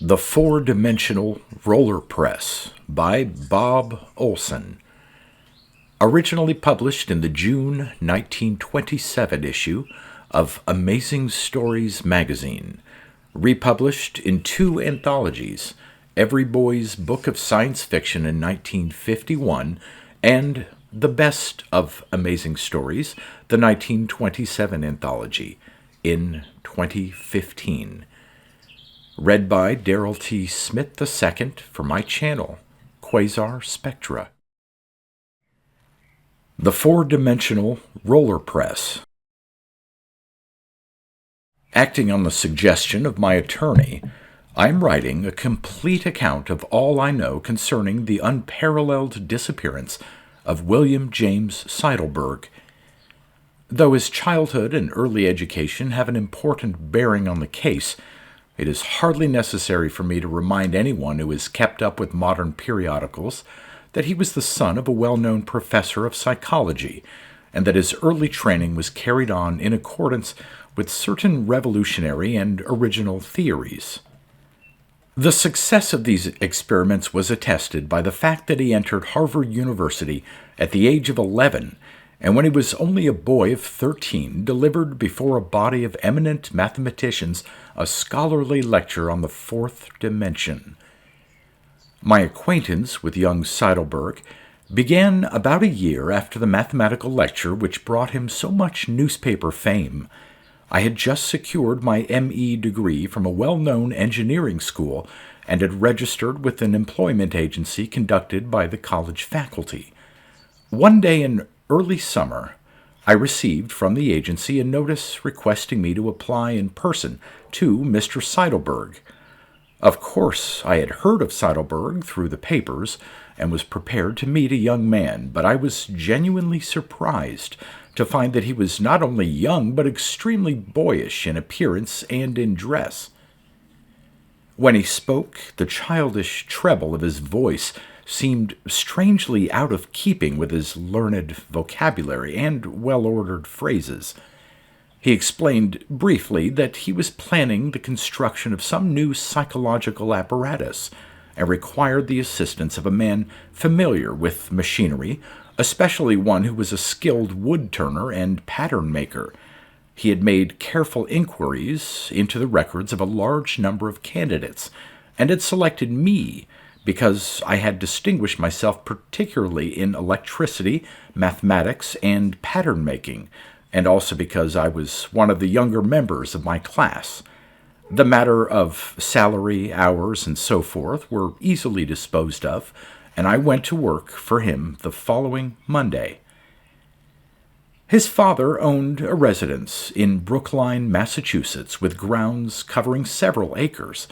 The Four-Dimensional Roller Press by Bob Olsen. Originally published in the June 1927 issue of Amazing Stories magazine. Republished in two anthologies, Every Boy's Book of Science Fiction in 1951 and The Best of Amazing Stories, the 1927 anthology, in 2015. Read by Darrell T. Smith II for my channel, Quasar Spectra. The Four-Dimensional Roller Press. Acting on the suggestion of my attorney, I am writing a complete account of all I know concerning the unparalleled disappearance of William James Seidelberg. Though his childhood and early education have an important bearing on the case, it is hardly necessary for me to remind anyone who has kept up with modern periodicals that he was the son of a well-known professor of psychology, and that his early training was carried on in accordance with certain revolutionary and original theories. The success of these experiments was attested by the fact that he entered Harvard University at the age of 11, and when he was only a boy of 13, delivered before a body of eminent mathematicians a scholarly lecture on the fourth dimension. My acquaintance with young Seidelberg began about a year after the mathematical lecture which brought him so much newspaper fame. I had just secured my M.E. degree from a well-known engineering school and had registered with an employment agency conducted by the college faculty. One day in early summer, I received from the agency a notice requesting me to apply in person to Mr. Seidelberg. Of course, I had heard of Seidelberg through the papers and was prepared to meet a young man, but I was genuinely surprised to find that he was not only young but extremely boyish in appearance and in dress. When he spoke, the childish treble of his voice seemed strangely out of keeping with his learned vocabulary and well-ordered phrases. He explained briefly that he was planning the construction of some new psychological apparatus and required the assistance of a man familiar with machinery, especially one who was a skilled wood-turner and pattern-maker. He had made careful inquiries into the records of a large number of candidates and had selected me because I had distinguished myself particularly in electricity, mathematics, and pattern-making, and also because I was one of the younger members of my class. The matter of salary, hours, and so forth were easily disposed of, and I went to work for him the following Monday. His father owned a residence in Brookline, Massachusetts, with grounds covering several acres.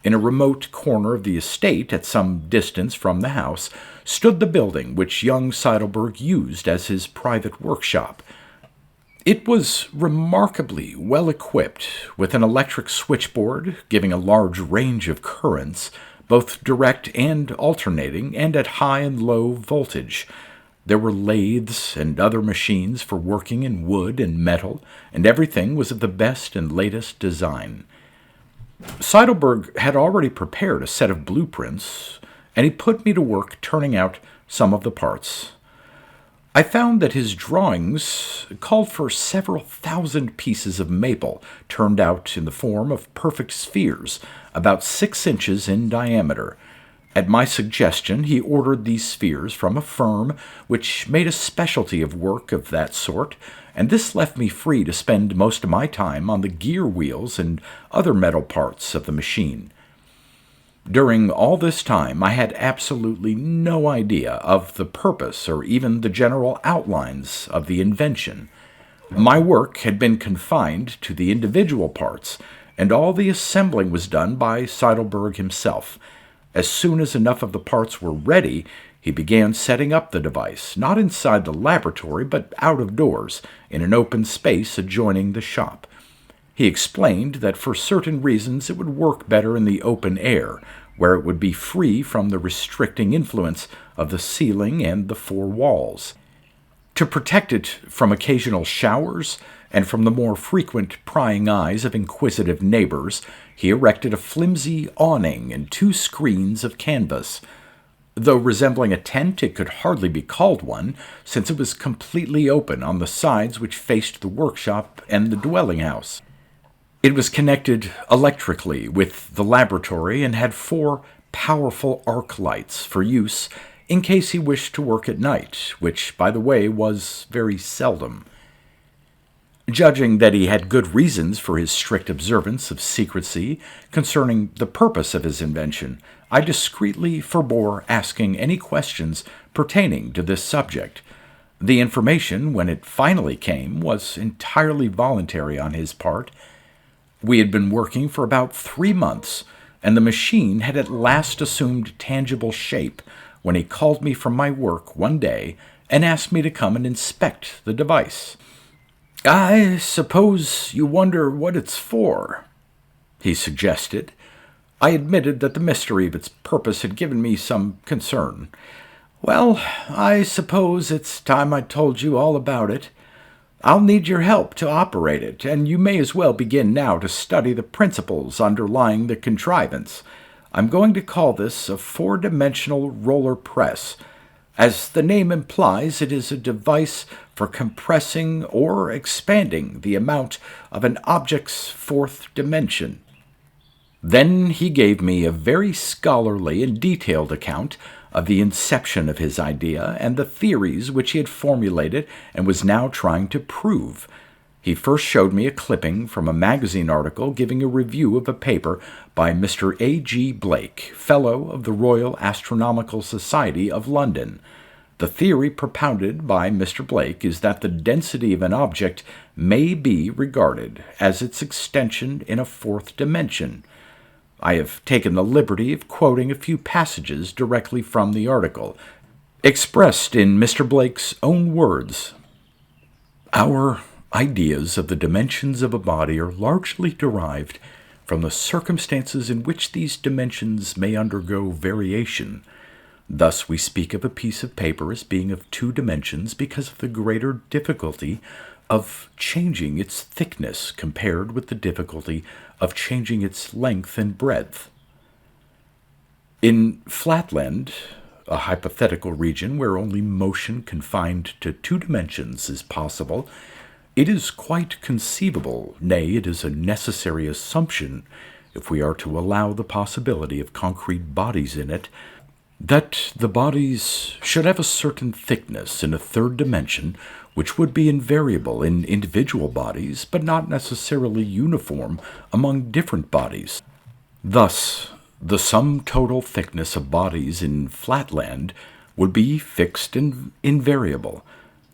In a remote corner of the estate, at some distance from the house, stood the building which young Seidelberg used as his private workshop. It was remarkably well equipped, with an electric switchboard giving a large range of currents, both direct and alternating, and at high and low voltage. There were lathes and other machines for working in wood and metal, and everything was of the best and latest design. Seidelberg had already prepared a set of blueprints, and he put me to work turning out some of the parts. I found that his drawings called for several thousand pieces of maple turned out in the form of perfect spheres, about 6 inches in diameter. At my suggestion, he ordered these spheres from a firm which made a specialty of work of that sort, and this left me free to spend most of my time on the gear wheels and other metal parts of the machine. During all this time, I had absolutely no idea of the purpose or even the general outlines of the invention. My work had been confined to the individual parts, and all the assembling was done by Seidelberg himself. As soon as enough of the parts were ready, he began setting up the device, not inside the laboratory, but out of doors, in an open space adjoining the shop. He explained that for certain reasons it would work better in the open air, where it would be free from the restricting influence of the ceiling and the four walls. To protect it from occasional showers and from the more frequent prying eyes of inquisitive neighbors, he erected a flimsy awning and 2 screens of canvas. Though resembling a tent, it could hardly be called one, since it was completely open on the sides which faced the workshop and the dwelling house. It was connected electrically with the laboratory and had 4 powerful arc lights for use in case he wished to work at night, which, by the way, was very seldom. Judging that he had good reasons for his strict observance of secrecy concerning the purpose of his invention, I discreetly forbore asking any questions pertaining to this subject. The information, when it finally came, was entirely voluntary on his part. We had been working for about 3 months, and the machine had at last assumed tangible shape when he called me from my work one day and asked me to come and inspect the device. "I suppose you wonder what it's for," he suggested. I admitted that the mystery of its purpose had given me some concern. "Well, I suppose it's time I told you all about it. I'll need your help to operate it, and you may as well begin now to study the principles underlying the contrivance. I'm going to call this a 4-dimensional roller press. As the name implies, it is a device for compressing or expanding the amount of an object's 4th dimension." Then he gave me a very scholarly and detailed account of the inception of his idea and the theories which he had formulated and was now trying to prove. He first showed me a clipping from a magazine article giving a review of a paper by Mr. A. G. Blake, Fellow of the Royal Astronomical Society of London. The theory propounded by Mr. Blake is that the density of an object may be regarded as its extension in a 4th dimension. I have taken the liberty of quoting a few passages directly from the article, expressed in Mr. Blake's own words. "Our ideas of the dimensions of a body are largely derived from the circumstances in which these dimensions may undergo variation. Thus we speak of a piece of paper as being of 2 dimensions because of the greater difficulty of changing its thickness compared with the difficulty of changing its length and breadth. In Flatland, a hypothetical region where only motion confined to 2 dimensions is possible, it is quite conceivable, nay, it is a necessary assumption, if we are to allow the possibility of concrete bodies in it, that the bodies should have a certain thickness in a 3rd dimension, which would be invariable in individual bodies, but not necessarily uniform among different bodies. Thus, the sum total thickness of bodies in Flatland would be fixed and invariable.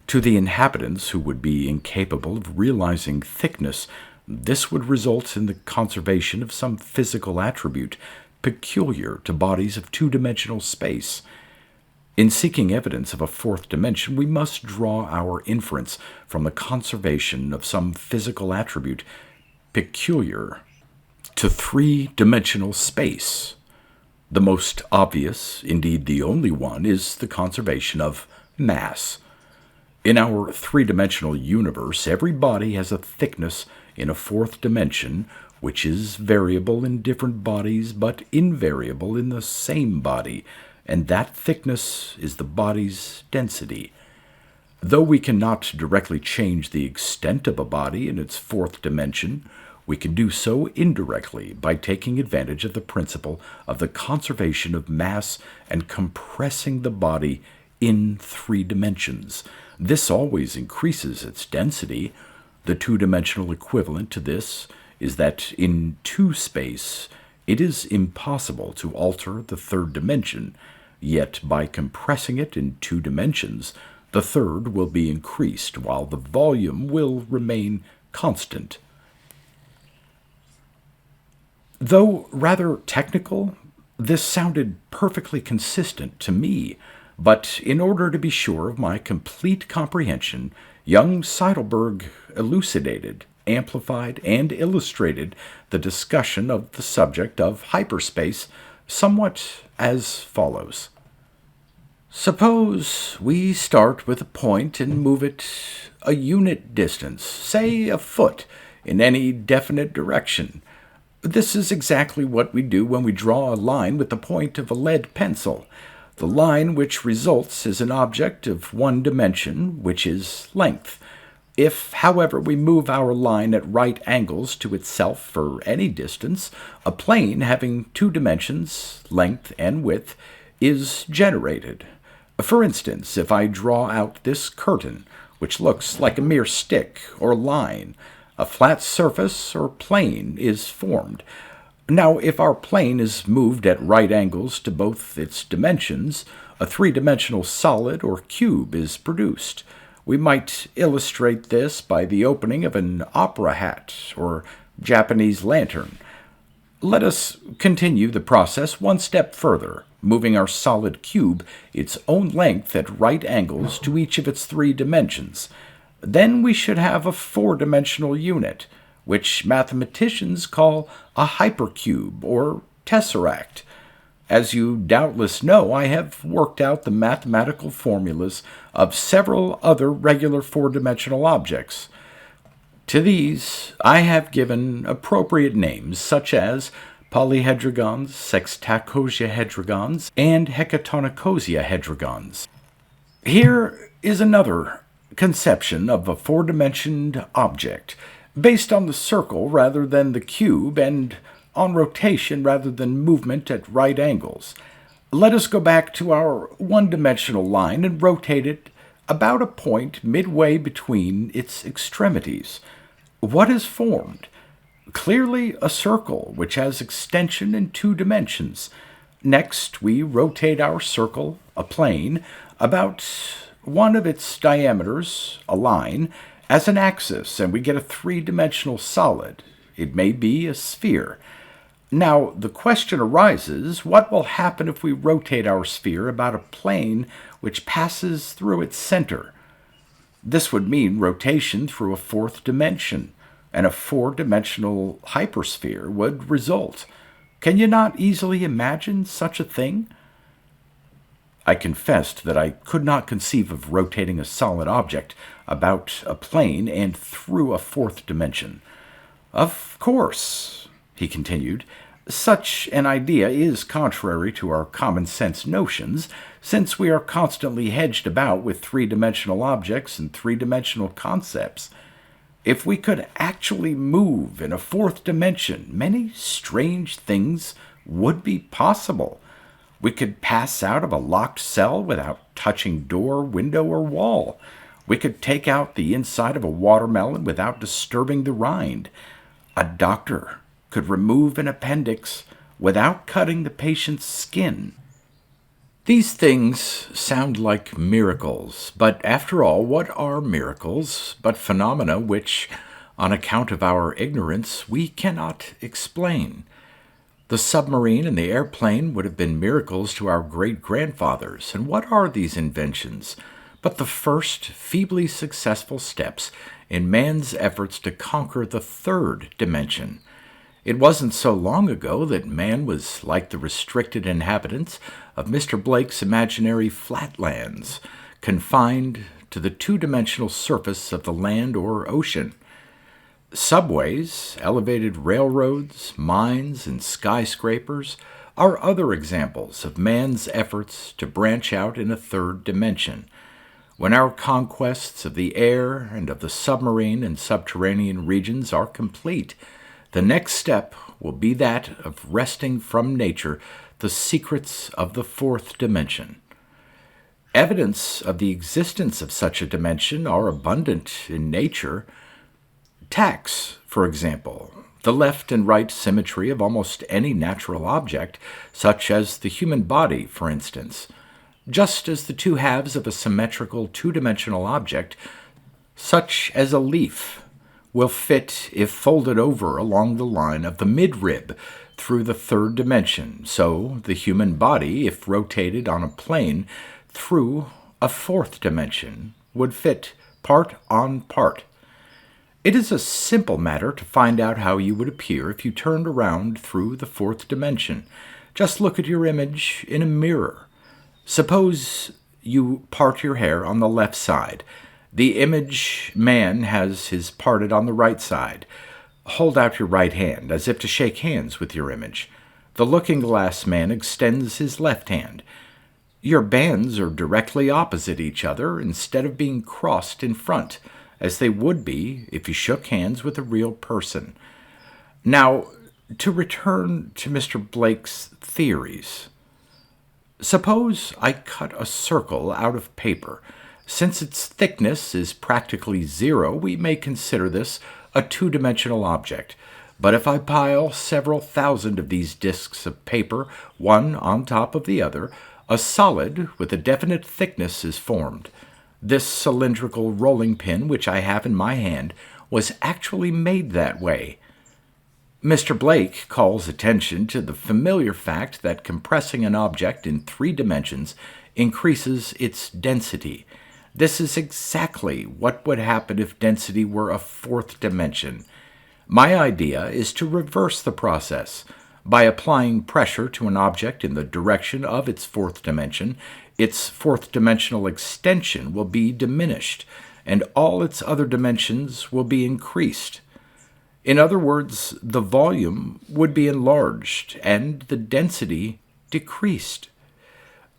To the inhabitants who would be incapable of realizing thickness, this would result in the conservation of some physical attribute peculiar to bodies of 2-dimensional space. In seeking evidence of a 4th dimension, we must draw our inference from the conservation of some physical attribute peculiar to 3-dimensional space. The most obvious, indeed the only one, is the conservation of mass. In our 3-dimensional universe, every body has a thickness in a 4th dimension, which is variable in different bodies but invariable in the same body, and that thickness is the body's density. Though we cannot directly change the extent of a body in its 4th dimension, we can do so indirectly by taking advantage of the principle of the conservation of mass and compressing the body in 3 dimensions. This always increases its density. The 2-dimensional equivalent to this is that in 2 space it is impossible to alter the 3rd dimension, yet by compressing it in 2 dimensions, the 3rd will be increased while the volume will remain constant. Though rather technical, this sounded perfectly consistent to me, but in order to be sure of my complete comprehension, young Seidelberg elucidated, amplified, and illustrated the discussion of the subject of hyperspace somewhat as follows. Suppose we start with a point and move it a unit distance, say a foot, in any definite direction. This is exactly what we do when we draw a line with the point of a lead pencil. The line which results is an object of one dimension, which is length. If, however, we move our line at right angles to itself for any distance, a plane having two dimensions, length and width, is generated. For instance, if I draw out this curtain, which looks like a mere stick or line, a flat surface or plane is formed. Now, if our plane is moved at right angles to both its dimensions, a three-dimensional solid or cube is produced. We might illustrate this by the opening of an opera hat or Japanese lantern. Let us continue the process one step further, moving our solid cube its own length at right angles to each of its three dimensions. Then we should have a four-dimensional unit, which mathematicians call a hypercube or tesseract. As you doubtless know, I have worked out the mathematical formulas of several other regular four-dimensional objects. To these I have given appropriate names such as polyhedrogons, sextacosahedrogons, and hecatonicosahedrogons. Here is another conception of a four-dimensioned object, based on the circle rather than the cube and on rotation rather than movement at right angles. Let us go back to our one-dimensional line and rotate it about a point midway between its extremities. What is formed? Clearly a circle which has extension in two dimensions. Next, we rotate our circle, a plane, about one of its diameters, a line, as an axis, and we get a three-dimensional solid. It may be a sphere. Now, the question arises, what will happen if we rotate our sphere about a plane which passes through its center? This would mean rotation through a fourth dimension, and a four-dimensional hypersphere would result. Can you not easily imagine such a thing? I confessed that I could not conceive of rotating a solid object about a plane and through a fourth dimension. Of course, he continued, such an idea is contrary to our common-sense notions, since we are constantly hedged about with three-dimensional objects and three-dimensional concepts. If we could actually move in a fourth dimension, many strange things would be possible. We could pass out of a locked cell without touching door, window, or wall. We could take out the inside of a watermelon without disturbing the rind. A doctor could remove an appendix without cutting the patient's skin. These things sound like miracles, but after all, what are miracles but phenomena which, on account of our ignorance, we cannot explain? The submarine and the airplane would have been miracles to our great-grandfathers, and what are these inventions but the first feebly successful steps in man's efforts to conquer the third dimension? It wasn't so long ago that man was like the restricted inhabitants of Mr. Blake's imaginary flatlands, confined to the two-dimensional surface of the land or ocean. Subways, elevated railroads, mines, and skyscrapers are other examples of man's efforts to branch out in a third dimension. When our conquests of the air and of the submarine and subterranean regions are complete, the next step will be that of wresting from nature the secrets of the fourth dimension. Evidence of the existence of such a dimension are abundant in nature. Tacks, for example, the left and right symmetry of almost any natural object, such as the human body, for instance. Just as the two halves of a symmetrical two-dimensional object, such as a leaf, will fit if folded over along the line of the midrib through the third dimension, so the human body, if rotated on a plane through a fourth dimension, would fit part on part. It is a simple matter to find out how you would appear if you turned around through the fourth dimension. Just look at your image in a mirror. Suppose you part your hair on the left side. The image man has his parted on the right side. Hold out your right hand as if to shake hands with your image. The looking-glass man extends his left hand. Your bands are directly opposite each other instead of being crossed in front, as they would be if you shook hands with a real person. Now, to return to Mr. Blake's theories. Suppose I cut a circle out of paper. Since its thickness is practically zero, we may consider this a two-dimensional object. But if I pile several thousand of these disks of paper, one on top of the other, a solid with a definite thickness is formed. This cylindrical rolling pin which I have in my hand was actually made that way. Mr. Blake calls attention to the familiar fact that compressing an object in 3 dimensions increases its density. This is exactly what would happen if density were a 4th dimension. My idea is to reverse the process. By applying pressure to an object in the direction of its 4th dimension, its 4th dimensional extension will be diminished, and all its other dimensions will be increased. In other words, the volume would be enlarged and the density decreased.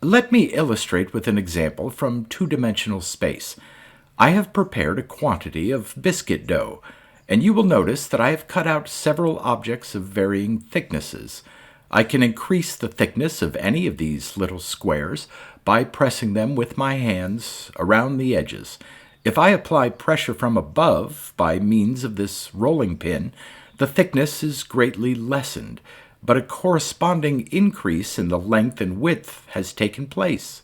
Let me illustrate with an example from 2-dimensional space. I have prepared a quantity of biscuit dough, and you will notice that I have cut out several objects of varying thicknesses. I can increase the thickness of any of these little squares by pressing them with my hands around the edges. If I apply pressure from above by means of this rolling pin, the thickness is greatly lessened, but a corresponding increase in the length and width has taken place.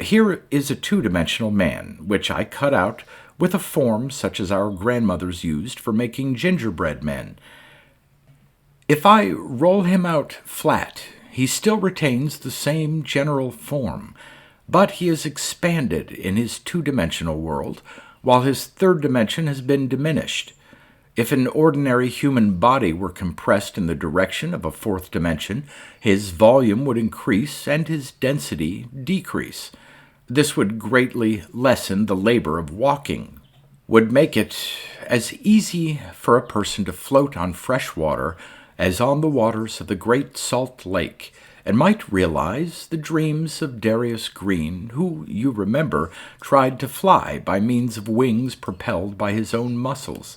Here is a 2-dimensional man, which I cut out with a form such as our grandmothers used for making gingerbread men. If I roll him out flat, he still retains the same general form, but he is expanded in his 2-dimensional world, while his 3rd dimension has been diminished. If an ordinary human body were compressed in the direction of a 4th dimension, his volume would increase and his density decrease. This would greatly lessen the labor of walking, would make it as easy for a person to float on fresh water as on the waters of the Great Salt Lake, and might realize the dreams of Darius Green, who, you remember, tried to fly by means of wings propelled by his own muscles.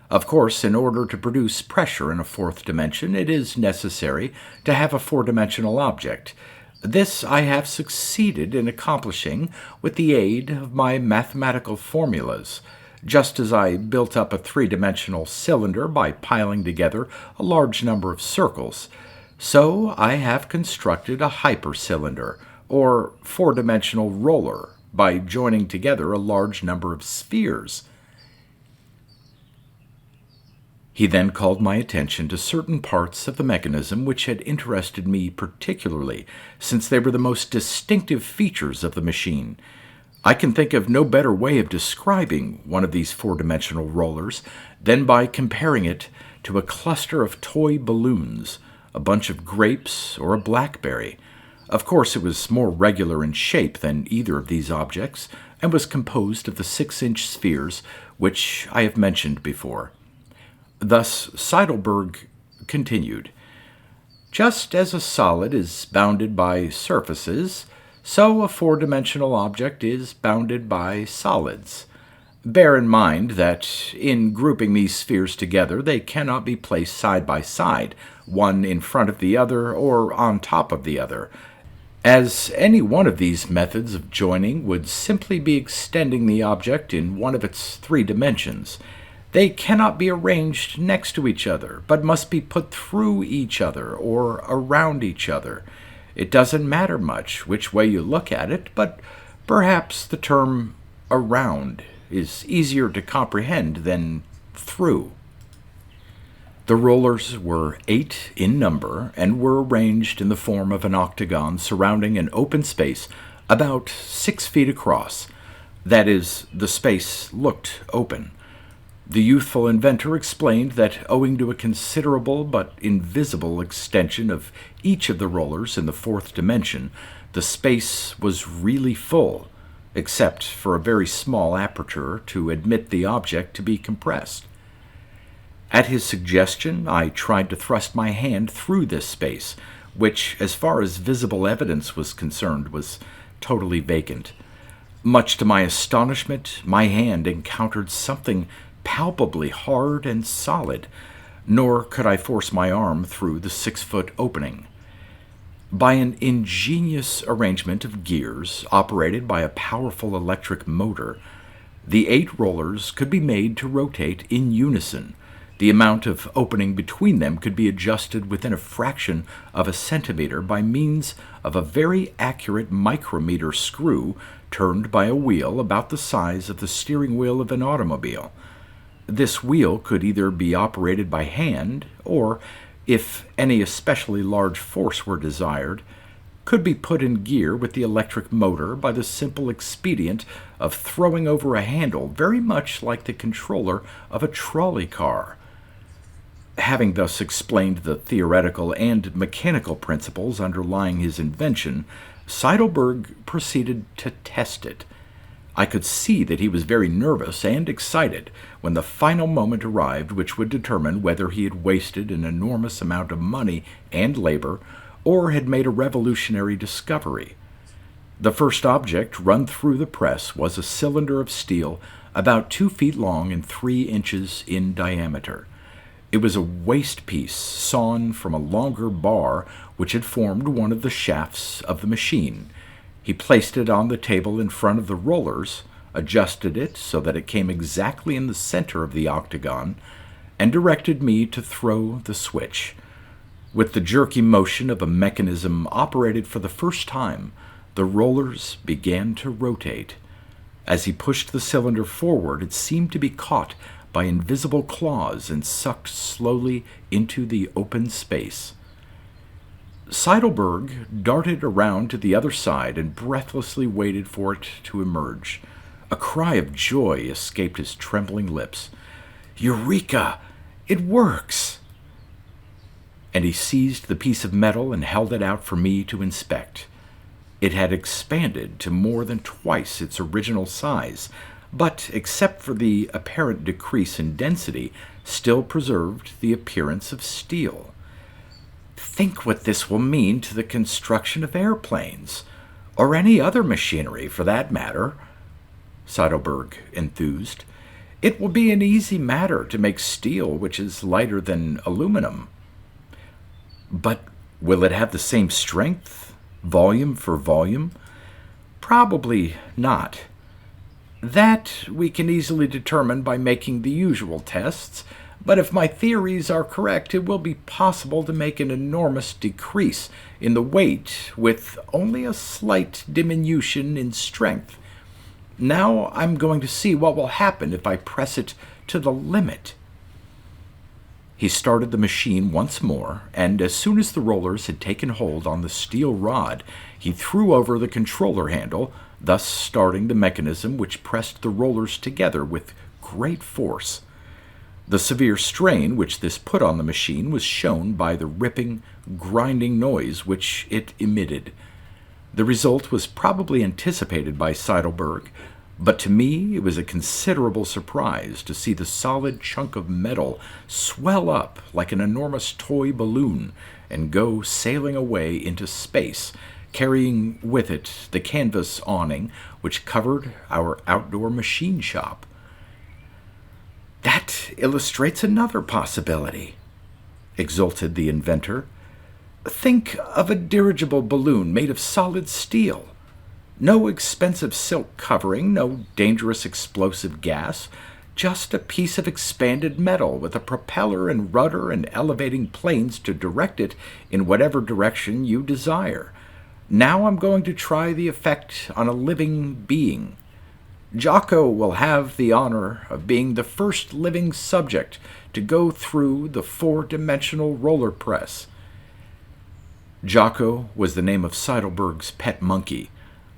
Of course, in order to produce pressure in a 4th dimension, it is necessary to have a 4-dimensional object. This I have succeeded in accomplishing with the aid of my mathematical formulas, just as I built up a 3-dimensional cylinder by piling together a large number of circles. So I have constructed a hypercylinder, or 4-dimensional roller, by joining together a large number of spheres. He then called my attention to certain parts of the mechanism which had interested me particularly, since they were the most distinctive features of the machine. I can think of no better way of describing one of these 4-dimensional rollers than by comparing it to a cluster of toy balloons, a bunch of grapes, or a blackberry. Of course, it was more regular in shape than either of these objects, and was composed of the 6-inch spheres which I have mentioned before. Thus Seidelberg continued, "Just as a solid is bounded by surfaces, so a 4-dimensional object is bounded by solids. Bear in mind that in grouping these spheres together, they cannot be placed side by side, one in front of the other or on top of the other, as any one of these methods of joining would simply be extending the object in one of its 3 dimensions. They cannot be arranged next to each other, but must be put through each other or around each other. It doesn't matter much which way you look at it, but perhaps the term around is easier to comprehend than through." The rollers were 8 in number and were arranged in the form of an octagon surrounding an open space about 6 feet across. That is, the space looked open. The youthful inventor explained that owing to a considerable but invisible extension of each of the rollers in the 4th dimension, The space was really full, except for a very small aperture to admit the object to be compressed. At his suggestion, I tried to thrust my hand through this space, which, as far as visible evidence was concerned, was totally vacant. Much to my astonishment, my hand encountered something palpably hard and solid, nor could I force my arm through the 6-foot opening. By an ingenious arrangement of gears operated by a powerful electric motor, the 8 rollers could be made to rotate in unison. The amount of opening between them could be adjusted within a fraction of a centimeter by means of a very accurate micrometer screw turned by a wheel about the size of the steering wheel of an automobile. This wheel could either be operated by hand or, if any especially large force were desired, could be put in gear with the electric motor by the simple expedient of throwing over a handle very much like the controller of a trolley car. Having thus explained the theoretical and mechanical principles underlying his invention, Seidelberg proceeded to test it. I could see that he was very nervous and excited when the final moment arrived which would determine whether he had wasted an enormous amount of money and labor or had made a revolutionary discovery. The first object run through the press was a cylinder of steel about 2 feet long and 3 inches in diameter. It was a waste piece sawn from a longer bar which had formed one of the shafts of the machine. He placed it on the table in front of the rollers, adjusted it so that it came exactly in the center of the octagon, and directed me to throw the switch. With the jerky motion of a mechanism operated for the first time, the rollers began to rotate. As he pushed the cylinder forward, it seemed to be caught by invisible claws and sucked slowly into the open space. Seidelberg darted around to the other side and breathlessly waited for it to emerge. A cry of joy escaped his trembling lips. "Eureka! It works!" And he seized the piece of metal and held it out for me to inspect. It had expanded to more than twice its original size, but, except for the apparent decrease in density, still preserved the appearance of steel. "Think what this will mean to the construction of airplanes, or any other machinery for that matter," Seidelberg enthused. "It will be an easy matter to make steel which is lighter than aluminum." "But will it have the same strength, volume for volume?" "Probably not. That we can easily determine by making the usual tests, but if my theories are correct, it will be possible to make an enormous decrease in the weight with only a slight diminution in strength. Now I'm going to see what will happen if I press it to the limit." He started the machine once more, and as soon as the rollers had taken hold on the steel rod, he threw over the controller handle, thus starting the mechanism which pressed the rollers together with great force. The severe strain which this put on the machine was shown by the ripping, grinding noise which it emitted. The result was probably anticipated by Seidelberg, but to me it was a considerable surprise to see the solid chunk of metal swell up like an enormous toy balloon and go sailing away into space, carrying with it the canvas awning which covered our outdoor machine shop. "That illustrates another possibility," exulted the inventor. "Think of a dirigible balloon made of solid steel. No expensive silk covering, no dangerous explosive gas, just a piece of expanded metal with a propeller and rudder and elevating planes to direct it in whatever direction you desire. Now I'm going to try the effect on a living being. Jocko will have the honor of being the first living subject to go through the 4-dimensional roller press." Jocko was the name of Seidelberg's pet monkey,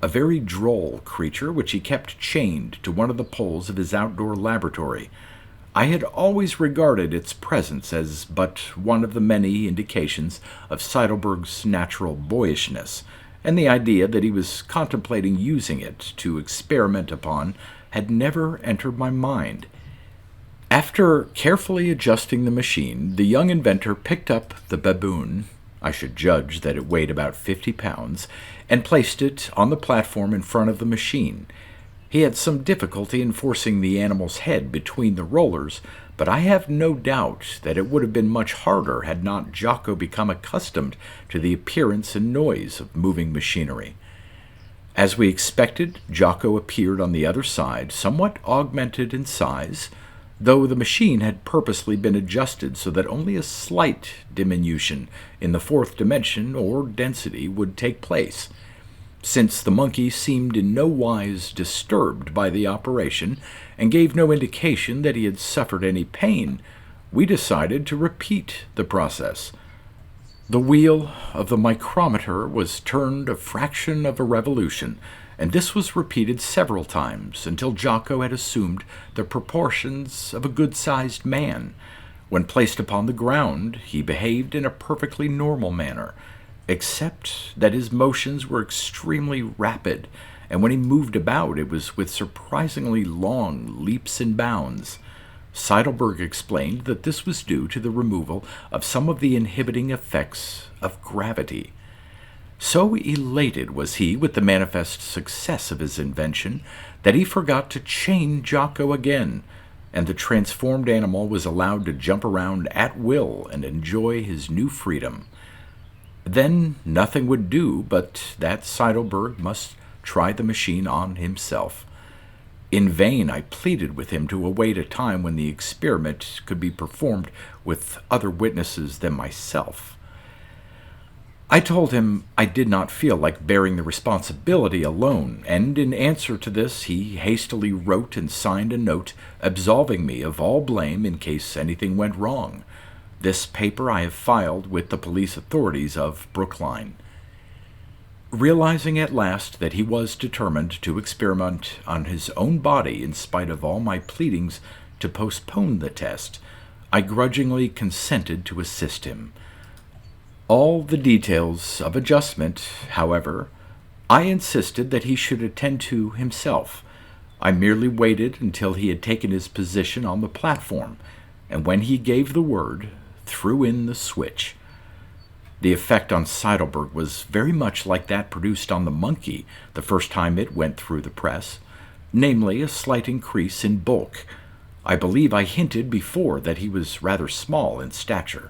a very droll creature which he kept chained to one of the poles of his outdoor laboratory. I had always regarded its presence as but one of the many indications of Seidelberg's natural boyishness, and the idea that he was contemplating using it to experiment upon had never entered my mind. After carefully adjusting the machine, the young inventor picked up the baboon, I should judge that it weighed about 50 pounds, and placed it on the platform in front of the machine. He had some difficulty in forcing the animal's head between the rollers, but I have no doubt that it would have been much harder had not Jocko become accustomed to the appearance and noise of moving machinery. As we expected, Jocko appeared on the other side, somewhat augmented in size, though the machine had purposely been adjusted so that only a slight diminution in the fourth dimension or density would take place. Since the monkey seemed in no wise disturbed by the operation and gave no indication that he had suffered any pain, we decided to repeat the process. The wheel of the micrometer was turned a fraction of a revolution, and this was repeated several times until Jocko had assumed the proportions of a good-sized man. When placed upon the ground, he behaved in a perfectly normal manner, except that his motions were extremely rapid, and when he moved about it was with surprisingly long leaps and bounds. Seidelberg explained that this was due to the removal of some of the inhibiting effects of gravity. So elated was he with the manifest success of his invention that he forgot to chain Jocko again, and the transformed animal was allowed to jump around at will and enjoy his new freedom. Then nothing would do but that Seidelberg must try the machine on himself. In vain I pleaded with him to await a time when the experiment could be performed with other witnesses than myself. I told him I did not feel like bearing the responsibility alone, and in answer to this he hastily wrote and signed a note absolving me of all blame in case anything went wrong. This paper I have filed with the police authorities of Brookline. Realizing at last that he was determined to experiment on his own body in spite of all my pleadings to postpone the test, I grudgingly consented to assist him. All the details of adjustment, however, I insisted that he should attend to himself. I merely waited until he had taken his position on the platform, and when he gave the word, threw in the switch. The effect on Seidelberg was very much like that produced on the monkey the first time it went through the press, namely a slight increase in bulk. I believe I hinted before that he was rather small in stature.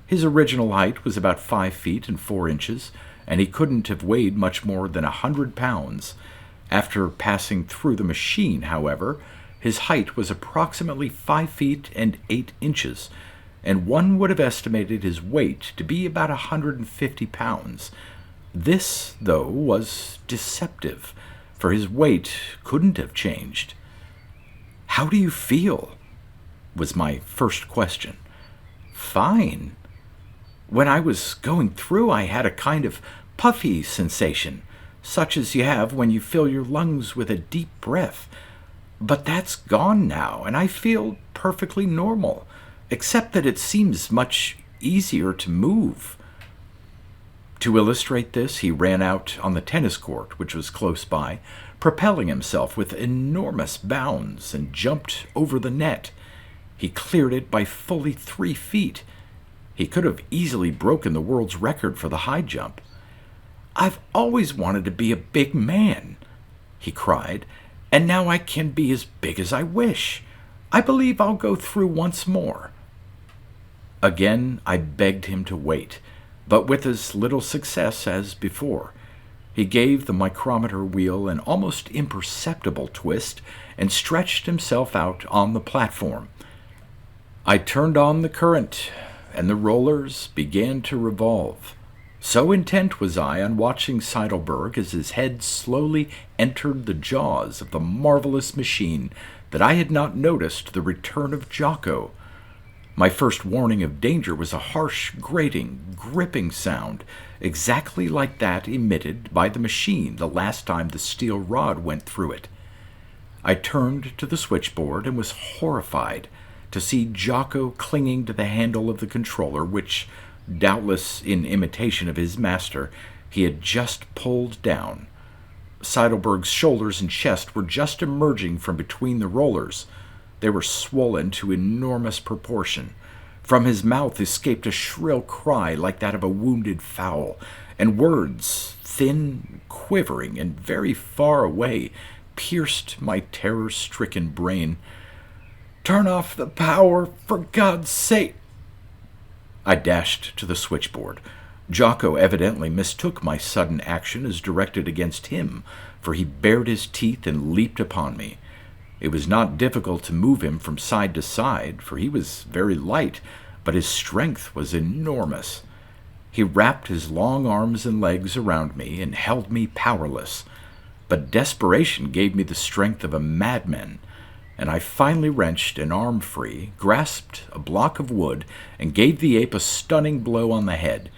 His original height was about 5 feet and 4 inches, and he couldn't have weighed much more than 100 pounds. After passing through the machine, however, his height was approximately 5 feet and 8 inches, and one would have estimated his weight to be about 150 pounds. This, though, was deceptive, for his weight couldn't have changed. "How do you feel?" was my first question. "Fine. When I was going through, I had a kind of puffy sensation, such as you have when you fill your lungs with a deep breath. But that's gone now, and I feel perfectly normal, except that it seems much easier to move." To illustrate this, he ran out on the tennis court, which was close by, propelling himself with enormous bounds, and jumped over the net. He cleared it by fully 3 feet. He could have easily broken the world's record for the high jump. "I've always wanted to be a big man," he cried, "and now I can be as big as I wish. I believe I'll go through once more." Again I begged him to wait, but with as little success as before. He gave the micrometer wheel an almost imperceptible twist and stretched himself out on the platform. I turned on the current, and the rollers began to revolve. So intent was I on watching Seidelberg as his head slowly entered the jaws of the marvelous machine that I had not noticed the return of Jocko. My first warning of danger was a harsh, grating, gripping sound, exactly like that emitted by the machine the last time the steel rod went through it. I turned to the switchboard and was horrified to see Jocko clinging to the handle of the controller, which, doubtless in imitation of his master, he had just pulled down. Seidelberg's shoulders and chest were just emerging from between the rollers. They were swollen to enormous proportion. From his mouth escaped a shrill cry like that of a wounded fowl, and words, thin, quivering, and very far away, pierced my terror-stricken brain. "Turn off the power, for God's sake!" I dashed to the switchboard. Jocko evidently mistook my sudden action as directed against him, for he bared his teeth and leaped upon me. It was not difficult to move him from side to side, for he was very light, but his strength was enormous. He wrapped his long arms and legs around me and held me powerless. But desperation gave me the strength of a madman, and I finally wrenched an arm free, grasped a block of wood, and gave the ape a stunning blow on the head.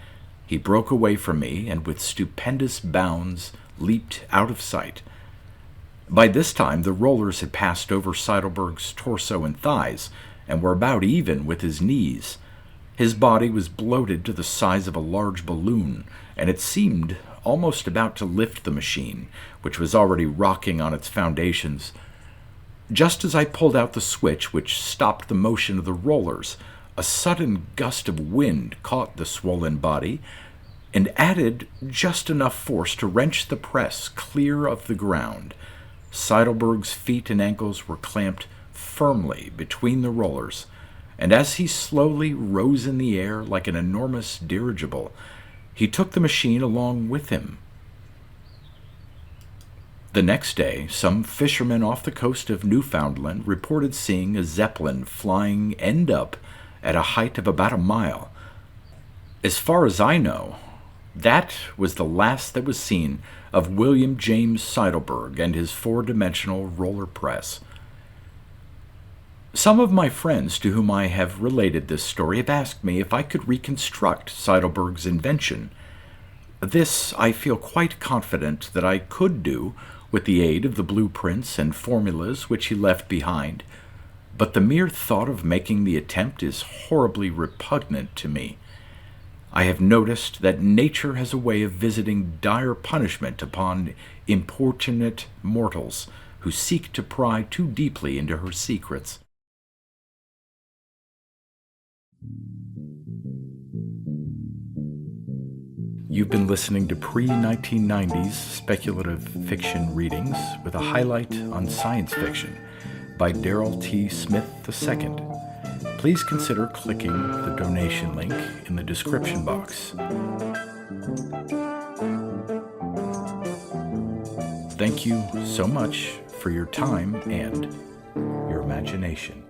He broke away from me and with stupendous bounds leaped out of sight. By this time the rollers had passed over Seidelberg's torso and thighs and were about even with his knees. His body was bloated to the size of a large balloon, and it seemed almost about to lift the machine, which was already rocking on its foundations. Just as I pulled out the switch which stopped the motion of the rollers, a sudden gust of wind caught the swollen body and added just enough force to wrench the press clear of the ground. Seidelberg's feet and ankles were clamped firmly between the rollers, and as he slowly rose in the air like an enormous dirigible, he took the machine along with him. The next day, some fishermen off the coast of Newfoundland reported seeing a zeppelin flying end up at a height of about a mile. As far as I know, that was the last that was seen of William James Seidelberg and his four-dimensional roller press. Some of my friends to whom I have related this story have asked me if I could reconstruct Seidelberg's invention. This I feel quite confident that I could do with the aid of the blueprints and formulas which he left behind, but the mere thought of making the attempt is horribly repugnant to me. I have noticed that nature has a way of visiting dire punishment upon importunate mortals who seek to pry too deeply into her secrets. You've been listening to pre-1990s speculative fiction readings with a highlight on science fiction by Darrell T. Smith II. Please consider clicking the donation link in the description box. Thank you so much for your time and your imagination.